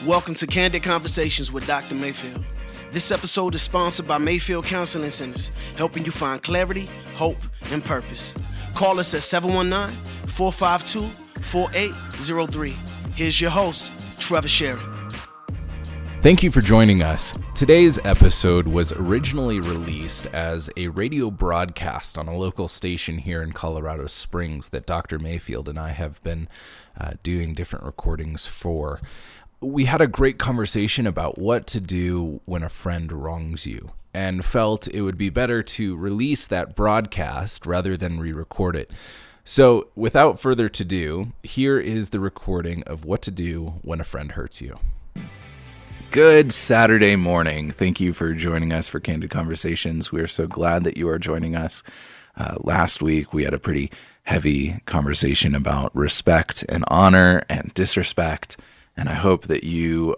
Welcome to Candid Conversations with Dr. Mayfield. This episode is sponsored by Mayfield Counseling Centers, helping you find clarity, hope, and purpose. Call us at 719-452-4803. Here's your host, Trevor Sherry. Thank you for joining us. Today's episode was originally released as a radio broadcast on a local station here in Colorado Springs that Dr. Mayfield and I have been doing different recordings for. We had a great conversation about what to do when a friend wrongs you and felt it would be better to release that broadcast rather than re-record it. So without further ado, here is the recording of what to do when a friend hurts you. Good Saturday morning. Thank you for joining us for Candid Conversations. We are so glad that you are joining us. Last week, we had a pretty heavy conversation about respect and honor and disrespect. And I hope that you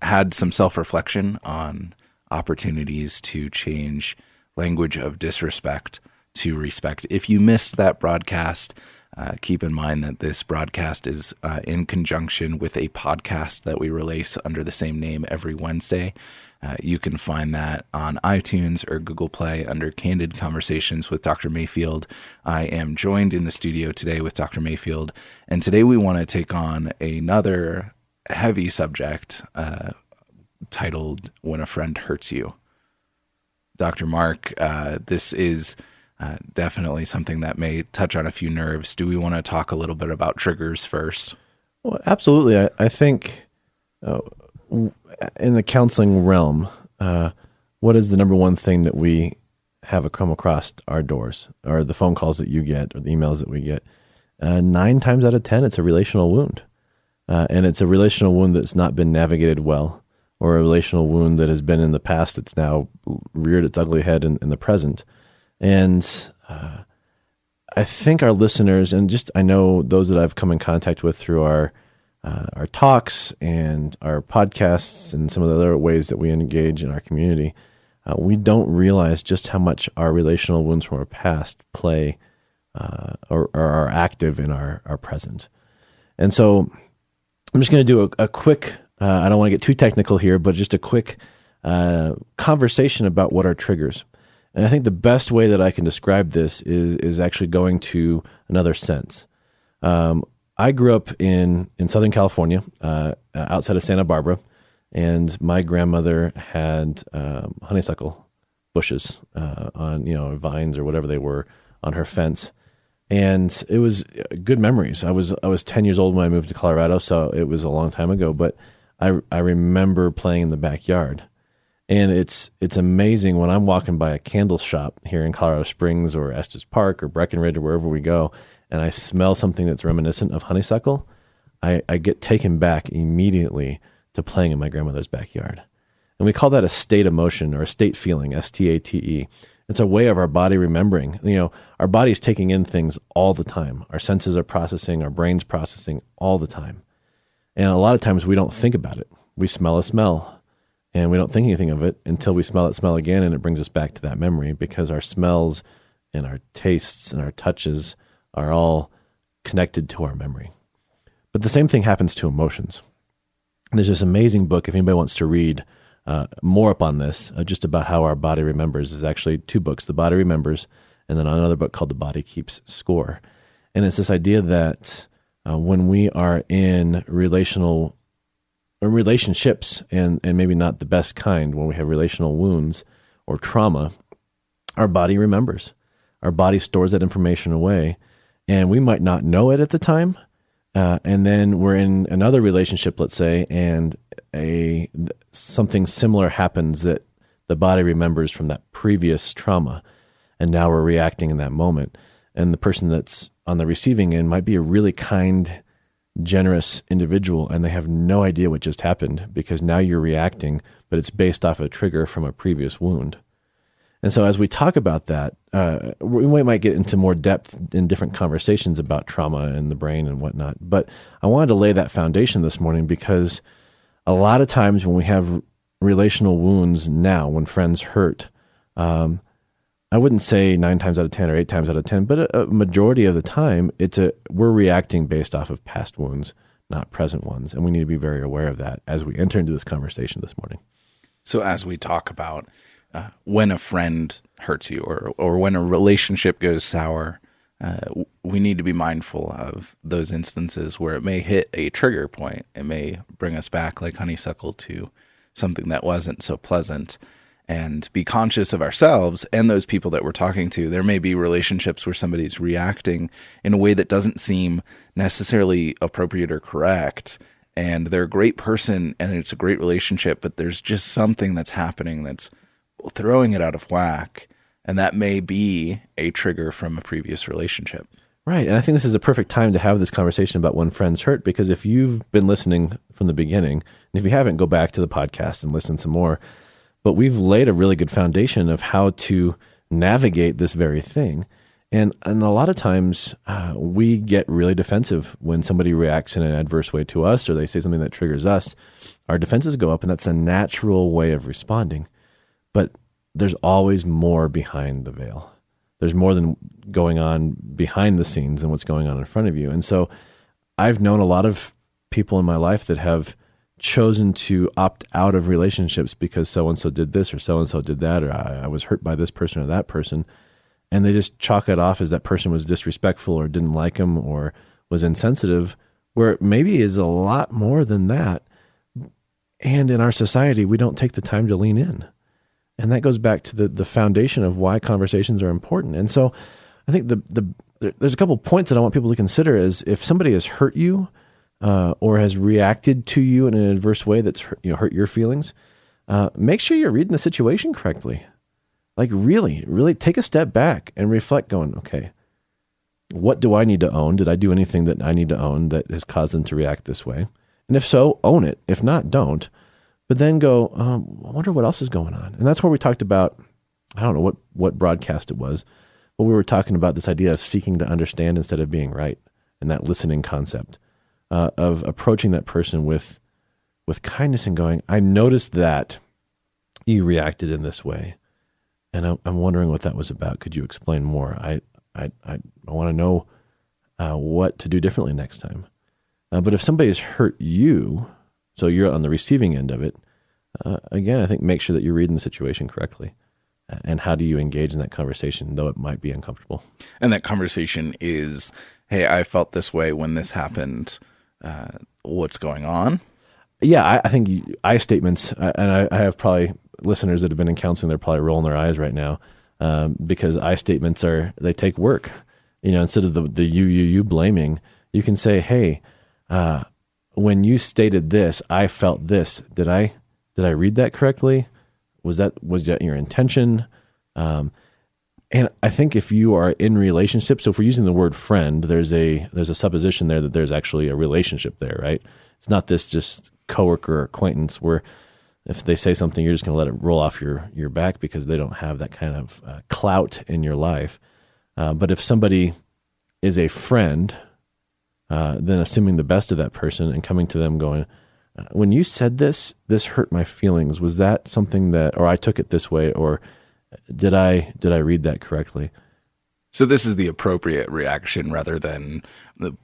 had some self-reflection on opportunities to change language of disrespect to respect. If you missed that broadcast, keep in mind that this broadcast is in conjunction with a podcast that we release under the same name every Wednesday. You can find that on iTunes or Google Play under Candid Conversations with Dr. Mayfield. I am joined in the studio today with Dr. Mayfield, and today we want to take on another heavy subject titled When a Friend Hurts You. Dr. Mark, this is definitely something that may touch on a few nerves. Do we want to talk a little bit about triggers first? Well, absolutely. I think in the counseling realm, what is the number one thing that we have come across our doors, or the phone calls that you get, or the emails that we get? 9 times out of 10, it's a relational wound. And it's a relational wound that's not been navigated well, or a relational wound that has been in the past that's now reared its ugly head in the present. And I think our listeners, and just I know those that I've come in contact with through our talks and our podcasts and some of the other ways that we engage in our community, we don't realize just how much our relational wounds from our past play or are active in our present. And so I'm just going to do a quick, I don't want to get too technical here, but just a quick conversation about what are triggers. And I think the best way that I can describe this is actually going to another sense. I grew up in Southern California, outside of Santa Barbara, and my grandmother had honeysuckle bushes on, vines or whatever they were on her fence. And it was good memories. I was 10 years old when I moved to Colorado, so it was a long time ago. But I remember playing in the backyard, and it's amazing when I'm walking by a candle shop here in Colorado Springs or Estes Park or Breckenridge or wherever we go, and I smell something that's reminiscent of honeysuckle. I get taken back immediately to playing in my grandmother's backyard, and we call that a state emotion or a state feeling, STATE. It's a way of our body remembering. Our body's taking in things all the time. Our senses are processing, our brain's processing all the time. And a lot of times we don't think about it. We smell a smell, and we don't think anything of it until we smell again, and it brings us back to that memory, because our smells and our tastes and our touches are all connected to our memory. But the same thing happens to emotions. There's this amazing book, if anybody wants to read more up on this, just about how our body remembers. Is actually 2 books, The Body Remembers, and then another book called The Body Keeps Score. And it's this idea that when we are in relationships, and maybe not the best kind, when we have relational wounds or trauma, our body remembers. Our body stores that information away, and we might not know it at the time. And then we're in another relationship, let's say, and something similar happens that the body remembers from that previous trauma, and now we're reacting in that moment. And the person that's on the receiving end might be a really kind, generous individual, and they have no idea what just happened, because now you're reacting, but it's based off a trigger from a previous wound. And so as we talk about that, we might get into more depth in different conversations about trauma and the brain and whatnot. But I wanted to lay that foundation this morning, because a lot of times when we have relational wounds now, when friends hurt, I wouldn't say 9 times out of 10 or 8 times out of 10, but a majority of the time, we're reacting based off of past wounds, not present ones. And we need to be very aware of that as we enter into this conversation this morning. So as we talk about when a friend hurts you or when a relationship goes sour, we need to be mindful of those instances where it may hit a trigger point. It may bring us back like honeysuckle to something that wasn't so pleasant, and be conscious of ourselves and those people that we're talking to. There may be relationships where somebody's reacting in a way that doesn't seem necessarily appropriate or correct, and they're a great person and it's a great relationship, but there's just something that's happening that's throwing it out of whack, and that may be a trigger from a previous relationship. Right. And I think this is a perfect time to have this conversation about when friends hurt, because if you've been listening from the beginning, and if you haven't, go back to the podcast and listen some more. But we've laid a really good foundation of how to navigate this very thing. And a lot of times we get really defensive when somebody reacts in an adverse way to us, or they say something that triggers us. Our defenses go up, and that's a natural way of responding. But there's always more behind the veil. There's more than going on behind the scenes than what's going on in front of you. And so I've known a lot of people in my life that have chosen to opt out of relationships because so-and-so did this or so-and-so did that, or I was hurt by this person or that person. And they just chalk it off as that person was disrespectful or didn't like them or was insensitive, where it maybe is a lot more than that. And in our society, we don't take the time to lean in. And that goes back to the foundation of why conversations are important. And so I think there's a couple points that I want people to consider is if somebody has hurt you or has reacted to you in an adverse way that's hurt your feelings, make sure you're reading the situation correctly. Like really take a step back and reflect going, okay, what do I need to own? Did I do anything that I need to own that has caused them to react this way? And if so, own it. If not, don't. But then go, I wonder what else is going on. And that's where we talked about, I don't know what broadcast it was, but we were talking about this idea of seeking to understand instead of being right, and that listening concept of approaching that person with kindness and going, I noticed that you reacted in this way, and I'm wondering what that was about. Could you explain more? I want to know what to do differently next time. But if somebody has hurt you, so you're on the receiving end of it, again, I think make sure that you're reading the situation correctly. And how do you engage in that conversation, though it might be uncomfortable? And that conversation is, hey, I felt this way when this happened. What's going on? Yeah, I think I statements, and I have probably listeners that have been in counseling, they're probably rolling their eyes right now because I statements they take work. Instead of the you blaming, you can say, hey, when you stated this, I felt this. Did I read that correctly? Was that your intention? And I think if you are in relationships, so if we're using the word friend, there's a supposition there that there's actually a relationship there, right? It's not this just coworker or acquaintance where if they say something, you're just going to let it roll off your back because they don't have that kind of clout in your life. But if somebody is a friend, then assuming the best of that person and coming to them going, when you said this hurt my feelings. Was that something that, or I took it this way, or did I read that correctly? So this is the appropriate reaction rather than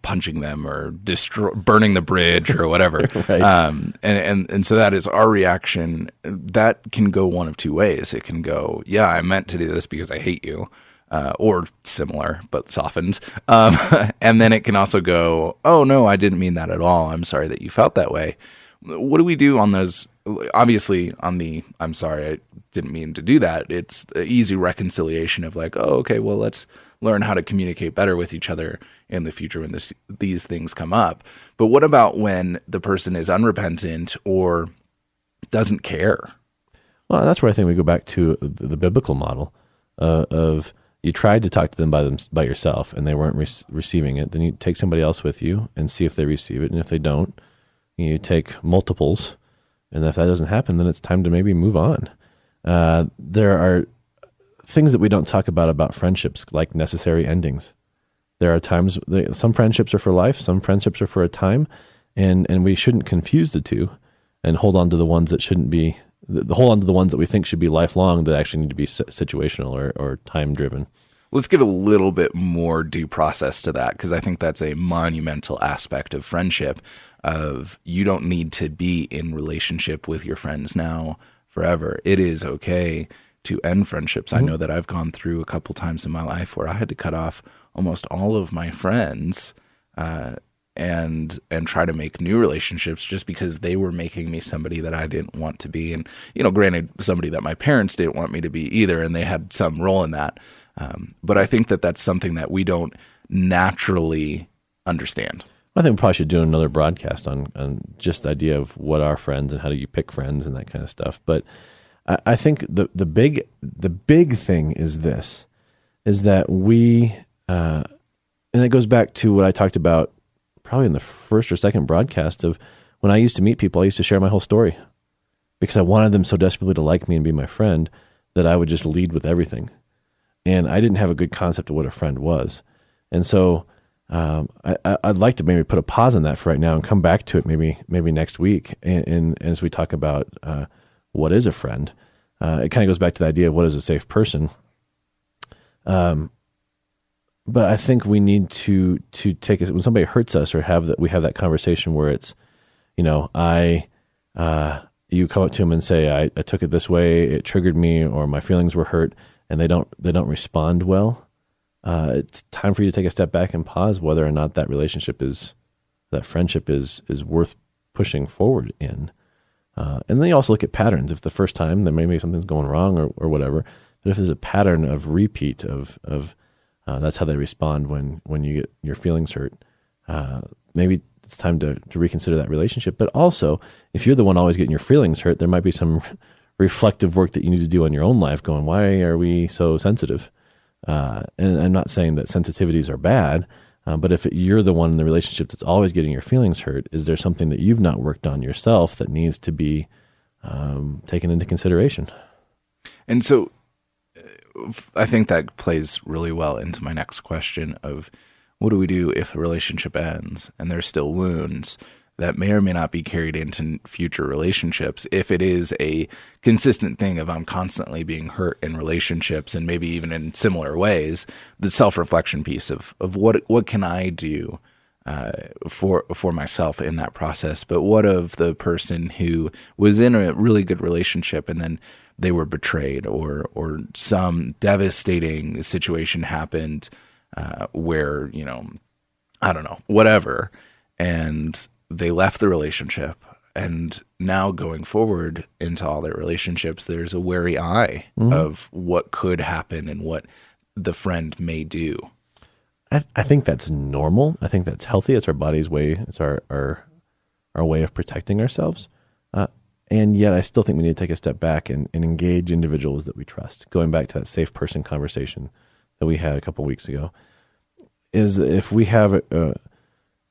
punching them or burning the bridge or whatever. Right. And so that is our reaction. That can go one of two ways. It can go, yeah, I meant to do this because I hate you. Or similar, but softened. And then it can also go, oh, no, I didn't mean that at all. I'm sorry that you felt that way. What do we do on those? Obviously, on the, I'm sorry, I didn't mean to do that. It's an easy reconciliation of like, oh, okay, well, let's learn how to communicate better with each other in the future when these things come up. But what about when the person is unrepentant or doesn't care? Well, that's where I think we go back to the biblical model of you tried to talk to them by yourself and they weren't receiving it. Then you take somebody else with you and see if they receive it. And if they don't, you take multiples. And if that doesn't happen, then it's time to maybe move on. There are things that we don't talk about friendships, like necessary endings. There are times, some friendships are for life, some friendships are for a time, and we shouldn't confuse the two and hold on to the ones that shouldn't be, hold on to the ones that we think should be lifelong that actually need to be situational or time-driven. let's give a little bit more due process to that, because I think that's a monumental aspect of friendship, of you don't need to be in relationship with your friends now forever. It is okay to end friendships. I know that I've gone through a couple times in my life where I had to cut off almost all of my friends and try to make new relationships just because they were making me somebody that I didn't want to be. And, granted, somebody that my parents didn't want me to be either, and they had some role in that. But I think that that's something that we don't naturally understand. I think we probably should do another broadcast on just the idea of what are friends and how do you pick friends and that kind of stuff. But I think the big thing is this, is that we, and it goes back to what I talked about probably in the first or second broadcast of when I used to meet people, I used to share my whole story because I wanted them so desperately to like me and be my friend that I would just lead with everything. And I didn't have a good concept of what a friend was. And so I'd like to maybe put a pause on that for right now and come back to it maybe next week. And as we talk about what is a friend, it kind of goes back to the idea of what is a safe person. But I think we need to take it when somebody hurts us or we have that conversation where it's, you come up to them and say, I took it this way, it triggered me, or my feelings were hurt, and they don't respond well. It's time for you to take a step back and pause whether or not that friendship is worth pushing forward in. And then you also look at patterns. If the first time, then maybe something's going wrong or whatever. But if there's a pattern of repeat of that's how they respond when you get your feelings hurt, maybe it's time to reconsider that relationship. But also, if you're the one always getting your feelings hurt, there might be some reflective work that you need to do in your own life going, why are we so sensitive? And I'm not saying that sensitivities are bad, but if you're the one in the relationship that's always getting your feelings hurt, is there something that you've not worked on yourself that needs to be taken into consideration? And so I think that plays really well into my next question of what do we do if a relationship ends and there's still wounds that may or may not be carried into future relationships? If it is a consistent thing of I'm constantly being hurt in relationships and maybe even in similar ways, the self-reflection piece of what can I do for myself in that process? But what of the person who was in a really good relationship and then they were betrayed or some devastating situation happened where, I don't know, whatever, and they left the relationship, and now going forward into all their relationships, there's a wary eye of what could happen and what the friend may do. I think that's normal. I think that's healthy. It's our body's way. It's our way of protecting ourselves. And yet I still think we need to take a step back and engage individuals that we trust. Going back to that safe person conversation that we had a couple of weeks ago, is if we have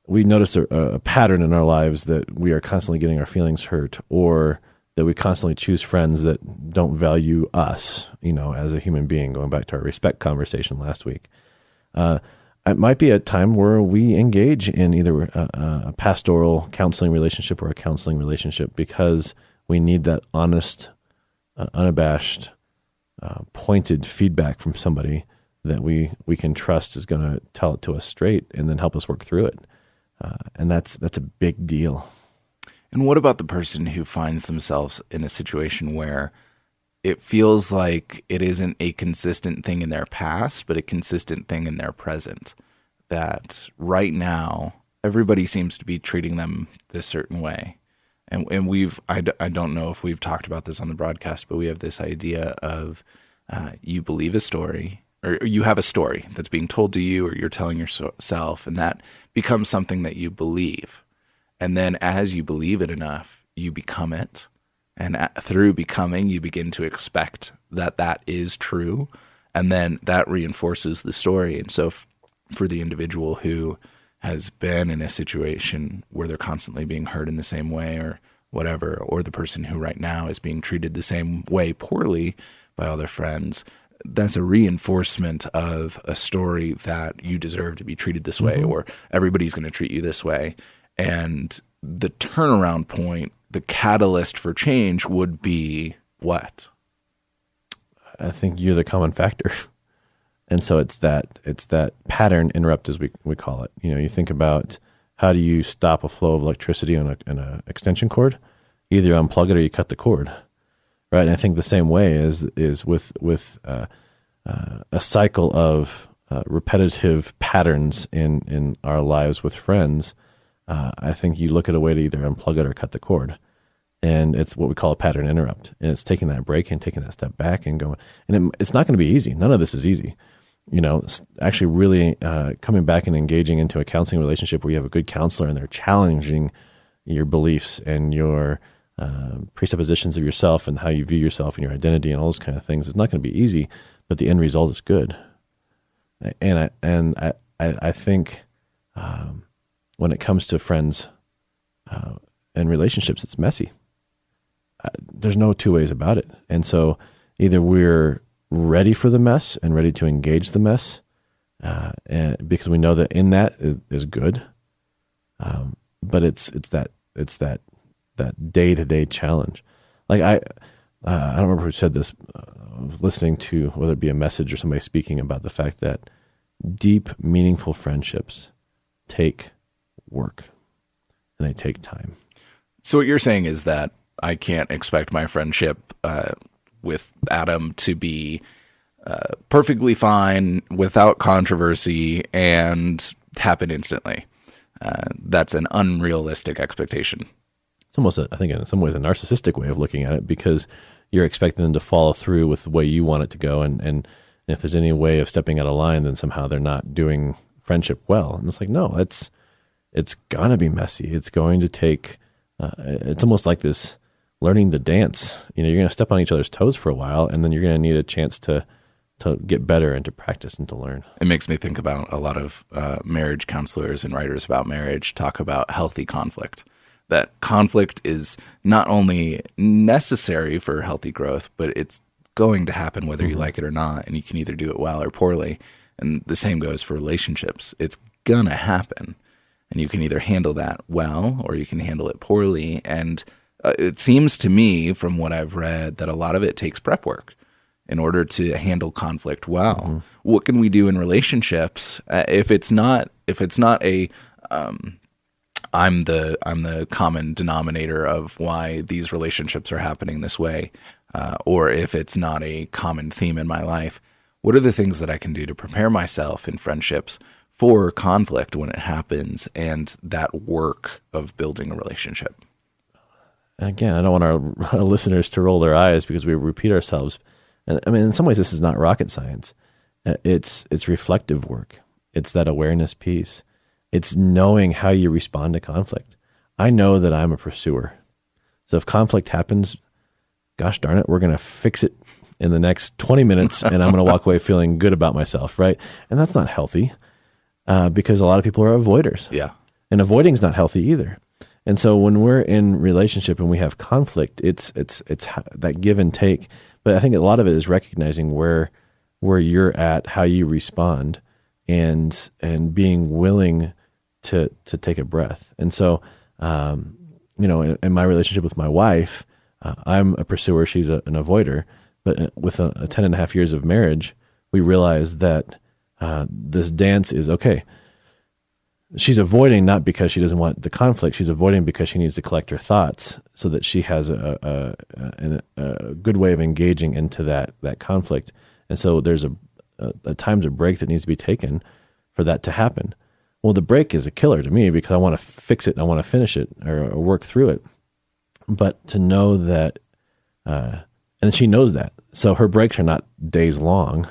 we notice a pattern in our lives that we are constantly getting our feelings hurt, or that we constantly choose friends that don't value us, as a human being, going back to our respect conversation last week. It might be a time where we engage in either a pastoral counseling relationship or a counseling relationship because we need that honest, unabashed, pointed feedback from somebody that we can trust is going to tell it to us straight and then help us work through it. And that's a big deal. And what about the person who finds themselves in a situation where it feels like it isn't a consistent thing in their past, but a consistent thing in their present? That right now, everybody seems to be treating them this certain way. And I don't know if we've talked about this on the broadcast, but we have this idea of you believe a story, or you have a story that's being told to you, or you're telling yourself, and that becomes something that you believe. And then as you believe it enough, you become it. And through becoming, you begin to expect that is true. And then that reinforces the story. And so for the individual who has been in a situation where they're constantly being hurt in the same way or whatever, or the person who right now is being treated the same way poorly by all their friends, that's a reinforcement of a story that you deserve to be treated this way, or everybody's going to treat you this way. And the turnaround point, the catalyst for change would be what? I think you're the common factor. And so it's that pattern interrupt, as we call it. You think about, how do you stop a flow of electricity in a extension cord? Either you unplug it or you cut the cord, right? And I think the same way is with a cycle of repetitive patterns in our lives with friends. I think you look at a way to either unplug it or cut the cord. And it's what we call a pattern interrupt. And it's taking that break and taking that step back and going. And it's not going to be easy. None of this is easy. Actually really coming back and engaging into a counseling relationship where you have a good counselor and they're challenging your beliefs and your presuppositions of yourself and how you view yourself and your identity and all those kind of things. It's not going to be easy, but the end result is good. And I think when it comes to friends and relationships, it's messy. There's no two ways about it. And so either we're ready for the mess and ready to engage the mess, and because we know that in that is good, but it's that day-to-day challenge. Like I don't remember who said this. I was listening to, whether it be a message or somebody speaking about the fact that deep, meaningful friendships take work and they take time. So what you're saying is that I can't expect my friendship with Adam to be perfectly fine, without controversy, and happen instantly. That's an unrealistic expectation. It's almost, I think, in some ways, a narcissistic way of looking at it, because you're expecting them to follow through with the way you want it to go. And if there's any way of stepping out of line, then somehow they're not doing friendship well. And it's like, no, it's going to be messy. It's going to take, it's almost like this learning to dance. You're going to step on each other's toes for a while, and then you're going to need a chance to get better and to practice and to learn. It makes me think about a lot of marriage counselors and writers about marriage talk about healthy conflict. That conflict is not only necessary for healthy growth, but it's going to happen whether you like it or not, and you can either do it well or poorly. And the same goes for relationships. It's going to happen, and you can either handle that well or you can handle it poorly. And it seems to me, from what I've read, that a lot of it takes prep work in order to handle conflict well. Mm-hmm. What can we do in relationships if it's not a I'm the common denominator of why these relationships are happening this way, or if it's not a common theme in my life? What are the things that I can do to prepare myself in friendships for conflict when it happens, and that work of building a relationship? And again, I don't want our listeners to roll their eyes because we repeat ourselves. And I mean, in some ways, this is not rocket science. It's reflective work. It's that awareness piece. It's knowing how you respond to conflict. I know that I'm a pursuer. So if conflict happens, gosh darn it, we're going to fix it in the next 20 minutes and I'm going to walk away feeling good about myself, right? And that's not healthy because a lot of people are avoiders. Yeah. And avoiding is not healthy either. And so when we're in relationship and we have conflict, it's that give and take. But I think a lot of it is recognizing where you're at, how you respond, and being willing to take a breath. And so, in my relationship with my wife, I'm a pursuer, she's an avoider. But with a 10 and a half years of marriage, we realized that this dance is okay. She's avoiding not because she doesn't want the conflict. She's avoiding because she needs to collect her thoughts so that she has a good way of engaging into that conflict. And so there's a times of break that needs to be taken for that to happen. Well, the break is a killer to me because I want to fix it and I want to finish it or work through it. But to know that, and she knows that. So her breaks are not days long.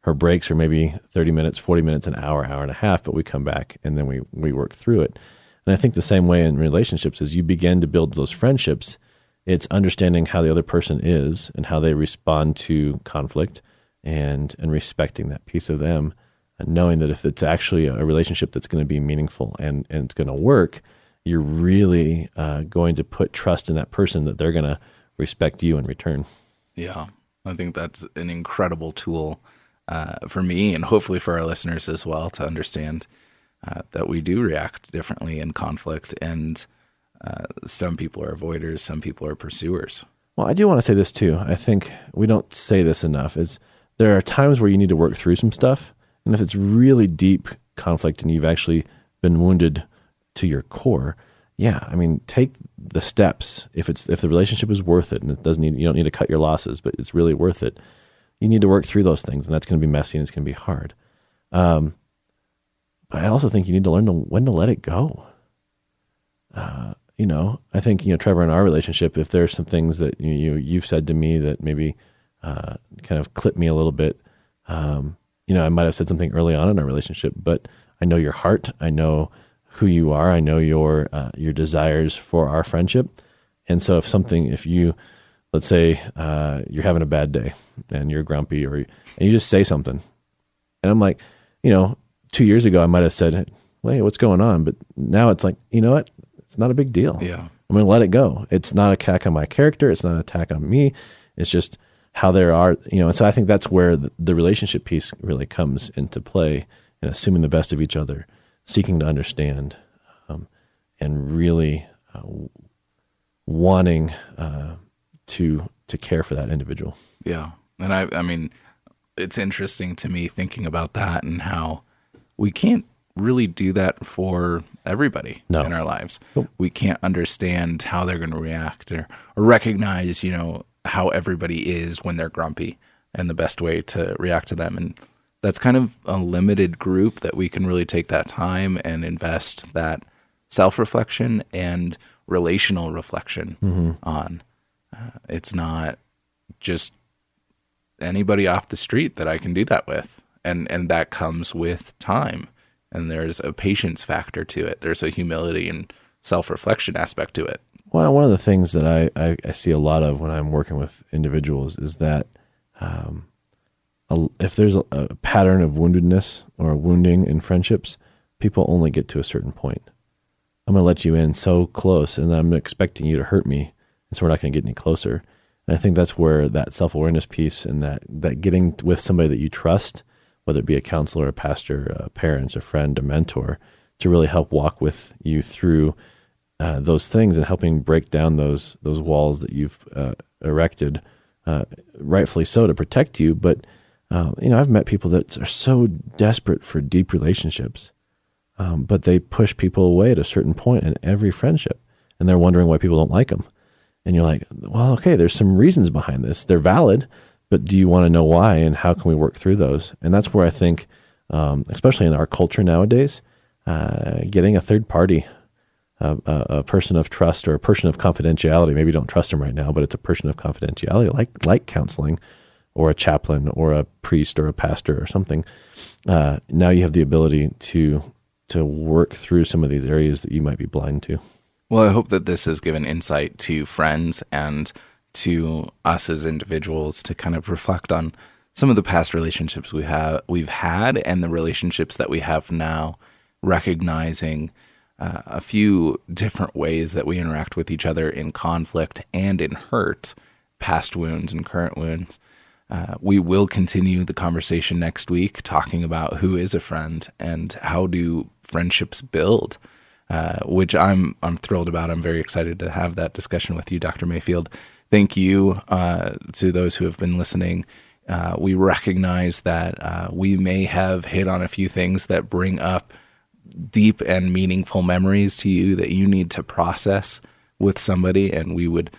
Her breaks are maybe 30 minutes, 40 minutes, an hour, hour and a half, but we come back and then we work through it. And I think the same way in relationships, as you begin to build those friendships, it's understanding how the other person is and how they respond to conflict and respecting that piece of them, and knowing that if it's actually a relationship that's going to be meaningful and it's going to work, you're really going to put trust in that person that they're going to respect you in return. Yeah, I think that's an incredible tool for me and hopefully for our listeners as well to understand that we do react differently in conflict, and some people are avoiders, some people are pursuers. Well, I do want to say this too. I think we don't say this enough. Is there are times where you need to work through some stuff. And if it's really deep conflict and you've actually been wounded to your core, take the steps. If the relationship is worth it and you don't need to cut your losses, but it's really worth it, you need to work through those things, and that's going to be messy and it's going to be hard. But I also think you need to learn when to let it go. I think, Trevor, in our relationship, if there's some things that you've said to me that maybe kind of clip me a little bit, I might have said something early on in our relationship, but I know your heart. I know who you are. I know your desires for our friendship. And so if you, let's say, you're having a bad day and you're grumpy and you just say something, and I'm like, 2 years ago I might have said, wait, what's going on? But now it's like, you know what? It's not a big deal. Yeah. I'm going to let it go. It's not an attack on my character. It's not an attack on me. It's just how there are, and so I think that's where the relationship piece really comes into play, and assuming the best of each other, seeking to understand, and really wanting to care for that individual. Yeah. And I mean, it's interesting to me thinking about that and how we can't really do that for everybody in our lives. Cool. We can't understand how they're going to react or recognize, how everybody is when they're grumpy and the best way to react to them. And that's kind of a limited group that we can really take that time and invest that self-reflection and relational reflection on. It's not just anybody off the street that I can do that with. And that comes with time. And there's a patience factor to it. There's a humility and self-reflection aspect to it. Well, one of the things that I see a lot of when I'm working with individuals is that if there's a pattern of woundedness or wounding in friendships, people only get to a certain point. I'm going to let you in so close, and I'm expecting you to hurt me, and so we're not going to get any closer. And I think that's where that self-awareness piece and that getting with somebody that you trust, whether it be a counselor, a pastor, a parent, a friend, a mentor, to really help walk with you through those things and helping break down those walls that you've erected, rightfully so, to protect you. But I've met people that are so desperate for deep relationships, but they push people away at a certain point in every friendship, and they're wondering why people don't like them. And you're like, well, okay, there's some reasons behind this. They're valid, but do you want to know why, and how can we work through those? And that's where I think, especially in our culture nowadays, getting a third party, a person of trust or a person of confidentiality, maybe you don't trust them right now, but it's a person of confidentiality, like counseling or a chaplain or a priest or a pastor or something. Now you have the ability to work through some of these areas that you might be blind to. Well, I hope that this has given insight to friends and to us as individuals to kind of reflect on some of the past relationships we've had and the relationships that we have now, recognizing a few different ways that we interact with each other in conflict and in hurt, past wounds and current wounds. We will continue the conversation next week, talking about who is a friend and how do friendships build, which I'm thrilled about. I'm very excited to have that discussion with you, Dr. Mayfield. Thank you to those who have been listening. We recognize that we may have hit on a few things that bring up deep and meaningful memories to you that you need to process with somebody, and we would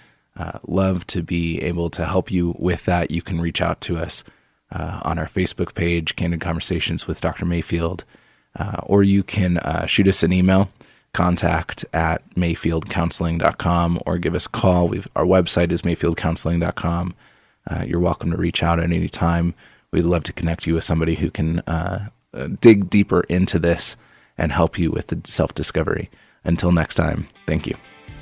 love to be able to help you with that. You can reach out to us on our Facebook page, Candid Conversations with Dr. Mayfield, or you can shoot us an email, contact@mayfieldcounseling.com, or give us a call. Our website is mayfieldcounseling.com. You're welcome to reach out at any time. We'd love to connect you with somebody who can dig deeper into this and help you with the self-discovery. Until next time, thank you.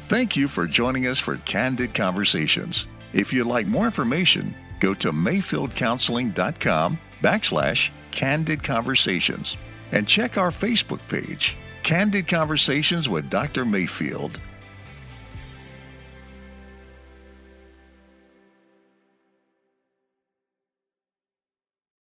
Thank you for joining us for Candid Conversations. If you'd like more information, go to mayfieldcounseling.com/Candid Conversations and check our Facebook page, Candid Conversations with Dr. Mayfield.